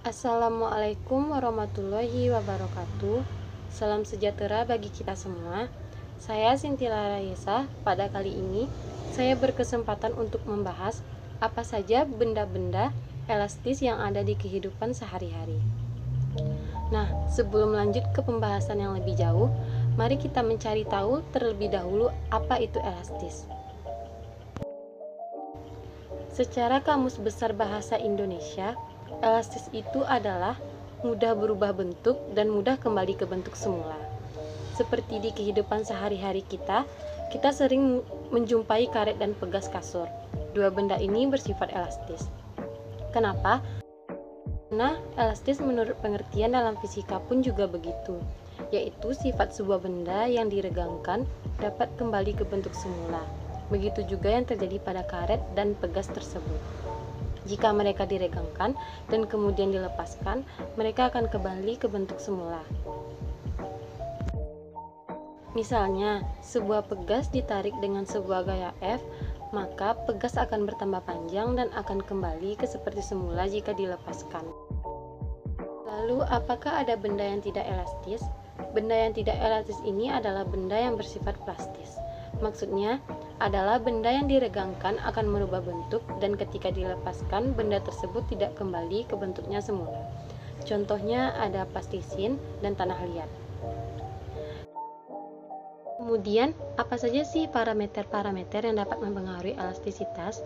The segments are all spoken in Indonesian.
Assalamualaikum warahmatullahi wabarakatuh. Salam sejahtera bagi kita semua. Saya Sintila Raisa. Pada kali ini saya berkesempatan untuk membahas apa saja benda-benda elastis yang ada di kehidupan sehari-hari. Nah, sebelum lanjut ke pembahasan yang lebih jauh, mari kita mencari tahu terlebih dahulu apa itu elastis. Secara Kamus Besar Bahasa Indonesia, elastis itu adalah mudah berubah bentuk dan mudah kembali ke bentuk semula. Seperti di kehidupan sehari-hari kita sering menjumpai karet dan pegas kasur. Dua benda ini bersifat elastis. Kenapa? Karena elastis menurut pengertian dalam fisika pun juga begitu, yaitu sifat sebuah benda yang diregangkan dapat kembali ke bentuk semula. Begitu juga yang terjadi pada karet dan pegas tersebut. Jika mereka diregangkan dan kemudian dilepaskan, mereka akan kembali ke bentuk semula. Misalnya, sebuah pegas ditarik dengan sebuah gaya F, maka pegas akan bertambah panjang dan akan kembali ke seperti semula jika dilepaskan. Lalu, apakah ada benda yang tidak elastis? Benda yang tidak elastis ini adalah benda yang bersifat plastis. Maksudnya adalah benda yang diregangkan akan merubah bentuk dan ketika dilepaskan benda tersebut tidak kembali ke bentuknya semula. Contohnya ada plastisin dan tanah liat. Kemudian, apa saja sih parameter-parameter yang dapat mempengaruhi elastisitas?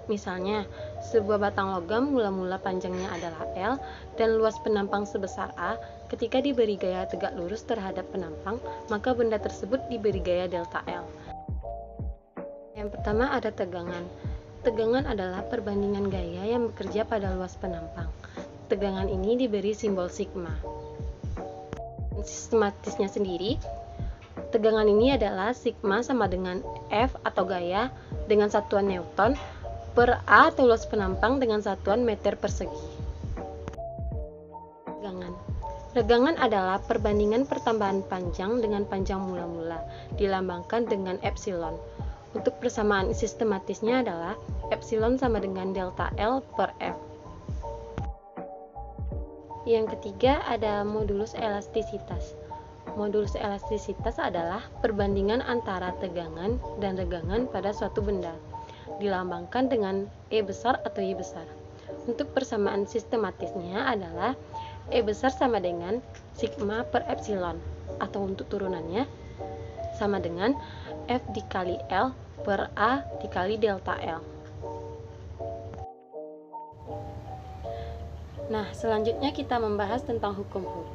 Misalnya, sebuah batang logam mula-mula panjangnya adalah L dan luas penampang sebesar A. Ketika diberi gaya tegak lurus terhadap penampang, maka benda tersebut diberi gaya delta L. Yang pertama ada tegangan. Tegangan adalah perbandingan gaya yang bekerja pada luas penampang. Tegangan ini diberi simbol sigma. Sistematisnya sendiri, tegangan ini adalah sigma sama dengan F atau gaya dengan satuan Newton per A atau luas penampang dengan satuan meter persegi. Regangan adalah perbandingan pertambahan panjang dengan panjang mula-mula, dilambangkan dengan epsilon. Untuk persamaan sistematisnya adalah epsilon sama dengan delta L per F. Yang ketiga ada modulus elastisitas. Modulus elastisitas adalah perbandingan antara tegangan dan regangan pada suatu benda, dilambangkan dengan E besar atau Y besar. Untuk persamaan sistematisnya adalah E besar sama dengan sigma per epsilon, atau untuk turunannya sama dengan F dikali L per A dikali delta L. Nah, selanjutnya kita membahas tentang hukum Hooke.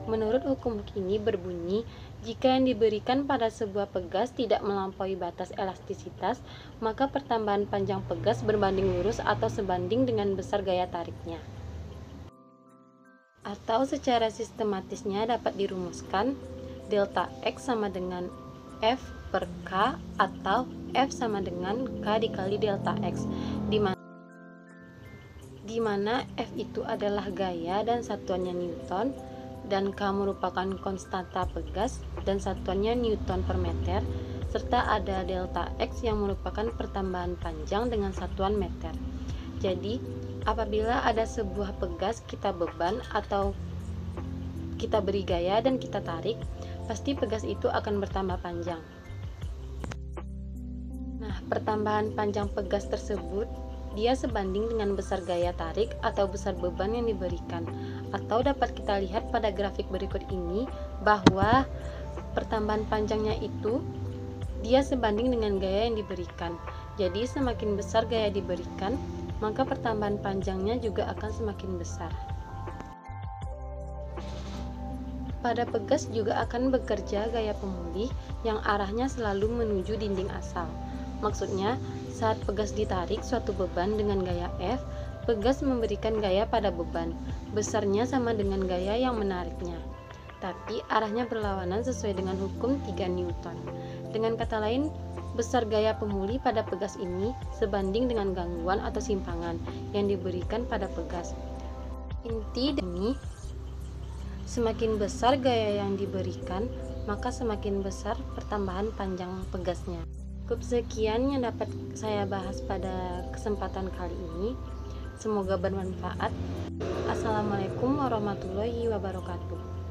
Menurut hukum Hooke ini berbunyi, jika yang diberikan pada sebuah pegas tidak melampaui batas elastisitas, maka pertambahan panjang pegas berbanding lurus atau sebanding dengan besar gaya tariknya. Atau secara sistematisnya dapat dirumuskan delta X sama dengan F per K atau F sama dengan K dikali delta X, di mana F itu adalah gaya dan satuannya Newton, dan K merupakan konstanta pegas dan satuannya Newton per meter, serta ada delta X yang merupakan pertambahan panjang dengan satuan meter. Jadi, apabila ada sebuah pegas kita beban atau kita beri gaya dan kita tarik, pasti pegas itu akan bertambah panjang. Nah, pertambahan panjang pegas tersebut dia sebanding dengan besar gaya tarik atau besar beban yang diberikan. Atau dapat kita lihat pada grafik berikut ini bahwa pertambahan panjangnya itu dia sebanding dengan gaya yang diberikan. Jadi semakin besar gaya diberikan, maka pertambahan panjangnya juga akan semakin besar. Pada pegas juga akan bekerja gaya pemulih yang arahnya selalu menuju dinding asal. Maksudnya, saat pegas ditarik suatu beban dengan gaya F, pegas memberikan gaya pada beban, besarnya sama dengan gaya yang menariknya. Tapi arahnya berlawanan sesuai dengan hukum 3 Newton. Dengan kata lain, besar gaya pemulih pada pegas ini sebanding dengan gangguan atau simpangan yang diberikan pada pegas. Inti ini, semakin besar gaya yang diberikan, maka semakin besar pertambahan panjang pegasnya. Cukup sekian yang dapat saya bahas pada kesempatan kali ini. Semoga bermanfaat. Assalamualaikum warahmatullahi wabarakatuh.